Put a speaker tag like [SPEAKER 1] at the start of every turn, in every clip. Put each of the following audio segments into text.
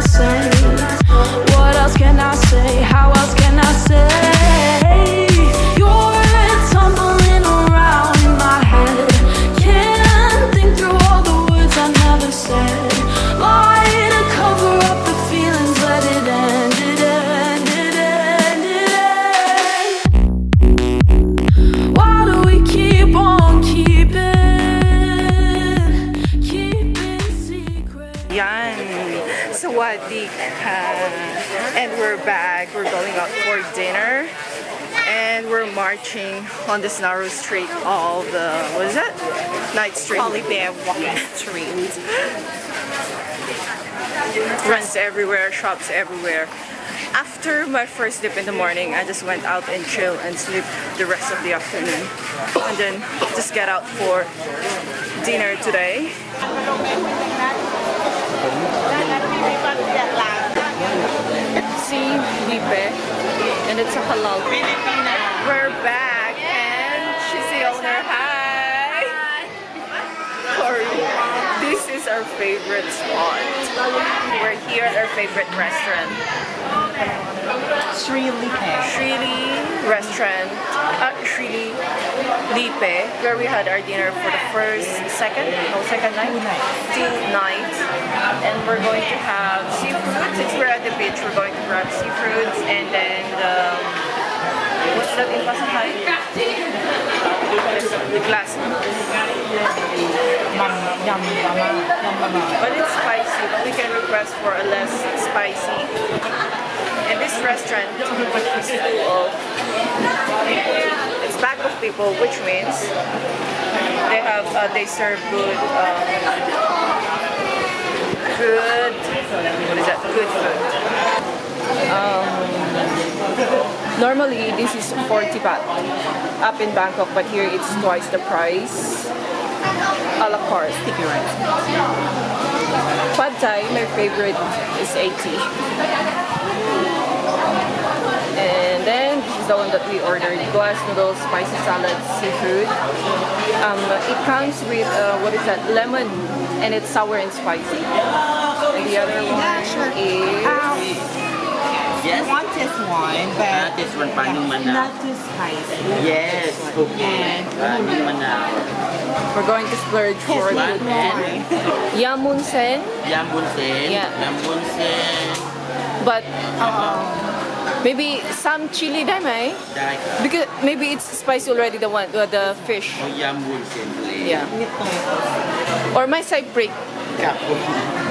[SPEAKER 1] same. What else can I say? How else can I say? You're tumbling around in my head. Can't think through all the words I never said. Lie to cover up the feelings, let it end. It end, it end, it end. Why do we keep on keeping secret?
[SPEAKER 2] Yan. Sawadee ka. And we're back. We're going out for dinner. And we're marching on this narrow street of the, what is that? Night Street.
[SPEAKER 3] Holly Bear walking street.
[SPEAKER 2] Runs everywhere, shops everywhere. After my first dip in the morning, I just went out and chill and sleep the rest of the afternoon. And then just get out for dinner today. See Lipe, and it's a halal. We're back, and she's the owner. Hi! Corey. This is our favorite spot. We're here at our favorite restaurant.
[SPEAKER 3] Sri
[SPEAKER 2] Shrili restaurant at Shrili Lipe, where we had our dinner for the second night? Two nights. And we're going to have seafood. Since we're at the beach, we're going to grab seafoods and then what's that in Pasay? The glass noodles. But it's spicy, but we can request for a less spicy. And this restaurant is full of, it's packed of people, which means they serve good food. Normally this is 40 baht up in Bangkok, but here it's twice the price. A la carte.
[SPEAKER 3] Sticky rice.
[SPEAKER 2] Pad Thai, my favorite, is 80. And then this is the one that we ordered: glass noodles, spicy salad, seafood. It comes with what is that? Lemon, and it's sour and spicy. And the other one is.
[SPEAKER 3] Yes. I want this one, but
[SPEAKER 4] This one, paning manao.
[SPEAKER 3] not too spicy.
[SPEAKER 4] Yes, okay. Paning manao.
[SPEAKER 2] We're going to splurge for
[SPEAKER 4] One
[SPEAKER 2] the
[SPEAKER 4] and
[SPEAKER 2] yamunsen,
[SPEAKER 4] yam bunsen.
[SPEAKER 2] Yeah.
[SPEAKER 4] Yam bunsen.
[SPEAKER 2] but maybe some chili dai mai,
[SPEAKER 4] Dai.
[SPEAKER 2] because maybe it's spicy already. The fish,
[SPEAKER 4] O yam bunsen.
[SPEAKER 2] yeah. Or may side break.
[SPEAKER 4] Kap.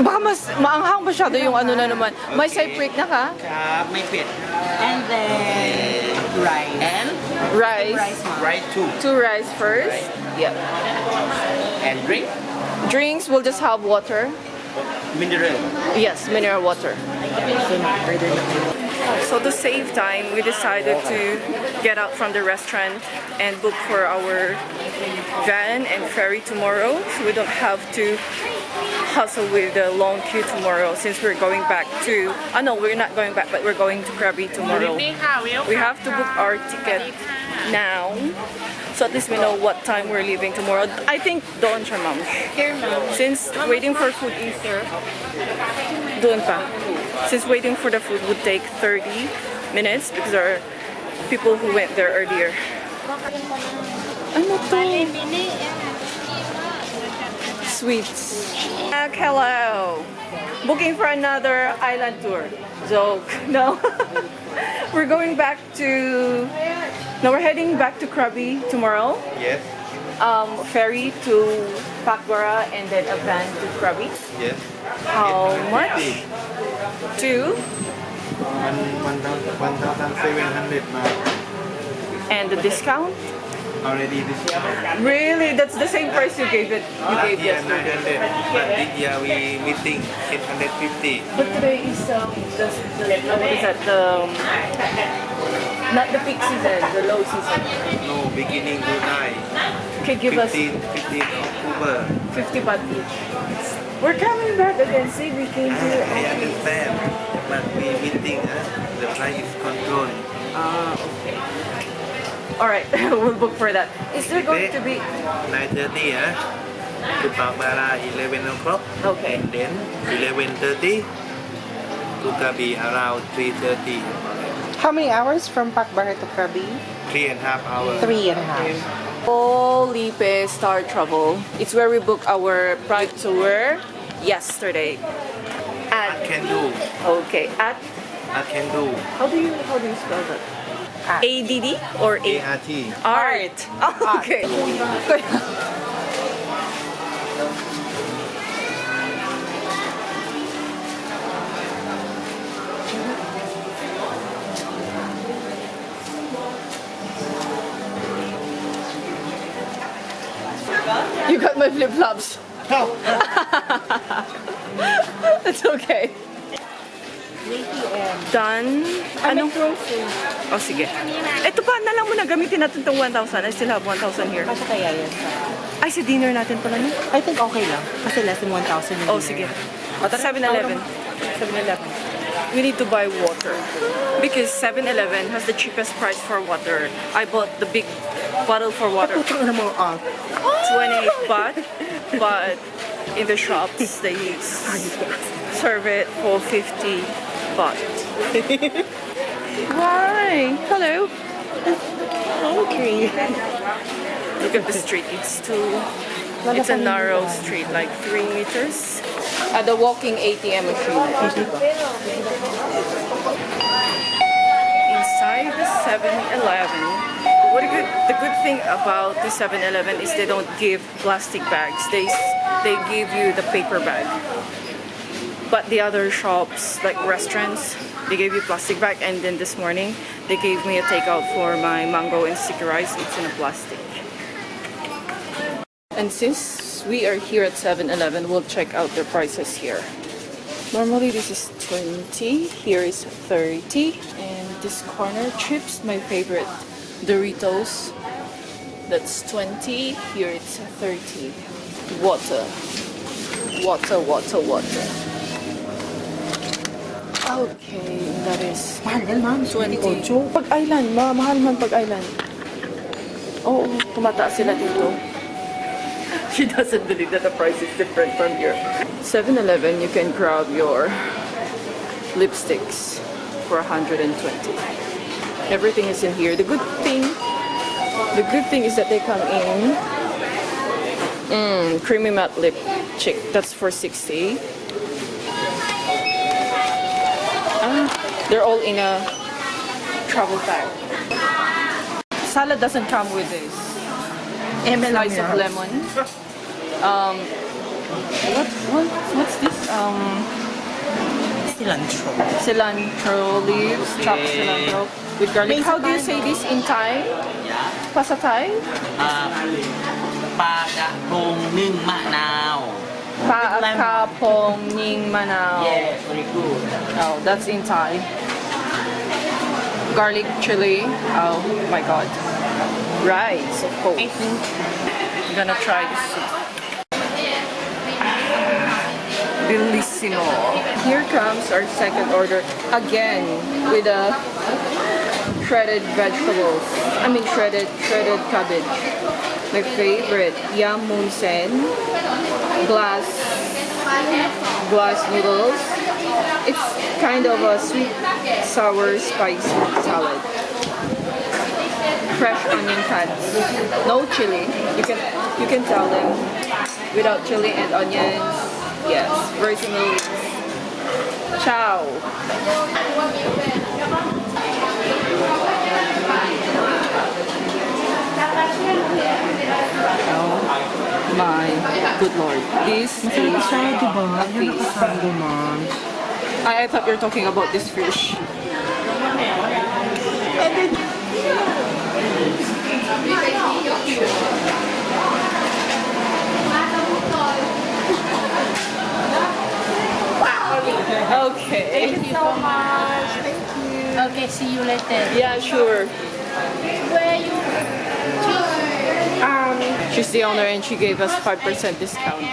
[SPEAKER 2] Baka mas maanghang masyado yung ano na naman. May side break na ka?
[SPEAKER 4] Kap, may pet.
[SPEAKER 3] And then rice.
[SPEAKER 4] And
[SPEAKER 2] Rice.
[SPEAKER 4] right two.
[SPEAKER 2] Two rice first. Yeah.
[SPEAKER 4] And drink.
[SPEAKER 2] Drinks, we'll just have water.
[SPEAKER 4] Mineral.
[SPEAKER 2] Yes, mineral water. So to save time, we decided to get out from the restaurant and book for our van and ferry tomorrow, so we don't have to hustle with the long queue tomorrow, since we're going back to, no, we're not going back, but we're going to Krabi tomorrow. We have to book our ticket now, so at least we know what time we're leaving tomorrow. I think doon siya, ma'am. Since waiting for food is doon pa. Since waiting for the food would take 30 minutes because there are people who went there earlier. Ano to? Sweets. Hello. Booking for another island tour. Joke. No. We're going back to... No, we're heading back to Krabi tomorrow.
[SPEAKER 5] Yes,
[SPEAKER 2] Ferry to Pakbara and then a van to Krabi.
[SPEAKER 5] yes.
[SPEAKER 2] How much? Two.
[SPEAKER 5] 1,700 baht.
[SPEAKER 2] And the discount?
[SPEAKER 5] Already discount.
[SPEAKER 2] Really? That's the same price you gave it. You
[SPEAKER 5] Last
[SPEAKER 2] gave
[SPEAKER 5] year
[SPEAKER 2] yesterday.
[SPEAKER 5] 900, but this year we meeting 850.
[SPEAKER 2] But today is what is that? Not the peak season, the low season.
[SPEAKER 5] No, beginning July.
[SPEAKER 2] Okay, give us
[SPEAKER 5] 15 October.
[SPEAKER 2] 50 baht each. We're coming back again. See, we came here.
[SPEAKER 5] I understand, but we meeting, the price is controlled.
[SPEAKER 2] Okay. Alright, we'll book for that. Is there going to be...
[SPEAKER 5] 9:30, to Palmara 11 o'clock.
[SPEAKER 2] Okay.
[SPEAKER 5] And then 11:30 to Krabi around 3:30.
[SPEAKER 3] How many hours from Pakbaher to Krabi?
[SPEAKER 5] 3.5 hours.
[SPEAKER 3] 3.5.
[SPEAKER 2] Lipe Star Travel. It's where we book our private tour yesterday.
[SPEAKER 5] I can do.
[SPEAKER 2] Okay, at
[SPEAKER 5] I can do.
[SPEAKER 2] how do you spell that? ADD or
[SPEAKER 5] ART.
[SPEAKER 2] Art. Oh, okay. You got my flip-flops.
[SPEAKER 4] No.
[SPEAKER 2] It's okay. Done. Ano? Oh, sige. Ito pa, na lang muna. Gamitin natin itong 1,000. I still have 1,000 here.
[SPEAKER 3] Kasi kaya yan.
[SPEAKER 2] Ay, sa dinner natin pala, no?
[SPEAKER 3] I think okay lang. Kasi less than 1,000 yung
[SPEAKER 2] Oh,
[SPEAKER 3] dinner.
[SPEAKER 2] sige. 7-Eleven.
[SPEAKER 3] 7-Eleven.
[SPEAKER 2] We need to buy water. Because 7-Eleven has the cheapest price for water. I bought the big bottle for water.
[SPEAKER 3] Putang ina mo,
[SPEAKER 2] 28 baht. But in the shops, they serve it for 50 baht. Why? Hello.
[SPEAKER 3] Okay.
[SPEAKER 2] Look at the street. It's a narrow street, like 3 meters. At the walking ATM machine. Inside the 7-Eleven. The good thing about the 7-Eleven is they don't give plastic bags. They give you the paper bag. But the other shops, like restaurants, they gave you plastic bag. And then this morning, they gave me a takeout for my mango and sticky rice. It's in a plastic. And since we are here at 7-Eleven, we'll check out their prices here. Normally this is 20, here is 30, and this corner chips, my favorite, Doritos, that's 20, here it's 30. Water. Okay, that is
[SPEAKER 3] Mahal yan, ma'am.
[SPEAKER 2] 20.
[SPEAKER 3] 28.
[SPEAKER 2] Pag island, mahal man pag island. Oo, tumataas sila dito. She doesn't believe that the price is different from here. 7-Eleven, you can grab your lipsticks for 120. Everything is in here. The good thing is that they come in creamy matte lip chick. That's for 60. They're all in a travel bag. Salad doesn't come with this. Slice of lemon. What's this?
[SPEAKER 3] Cilantro.
[SPEAKER 2] Cilantro leaves, chopped cilantro with garlic. How do you say this in Thai? Pasa Thai?
[SPEAKER 4] ปลากระพงนึ่งมะนาว
[SPEAKER 2] Paakapong ning manao.
[SPEAKER 4] Yes, very good.
[SPEAKER 2] Oh, that's in Thai. Garlic chili. Oh my god. Rice, of course. I'm gonna try this soup. Bellissimo. Here comes our second order again with a shredded vegetables. I mean shredded cabbage. My favorite, yam munsen, glass noodles. It's kind of a sweet, sour, spicy salad. Fresh onion cuts, no chili. You can tell them without chili and onions. Yes, very similar. Ciao. Oh my good lord. This is a fish. I thought you were talking about this fish. Okay.
[SPEAKER 3] Thank you so much. Thank you.
[SPEAKER 6] Okay, see you later.
[SPEAKER 2] Yeah, sure.
[SPEAKER 6] Where you?
[SPEAKER 2] She's the owner and she gave us 5% discount.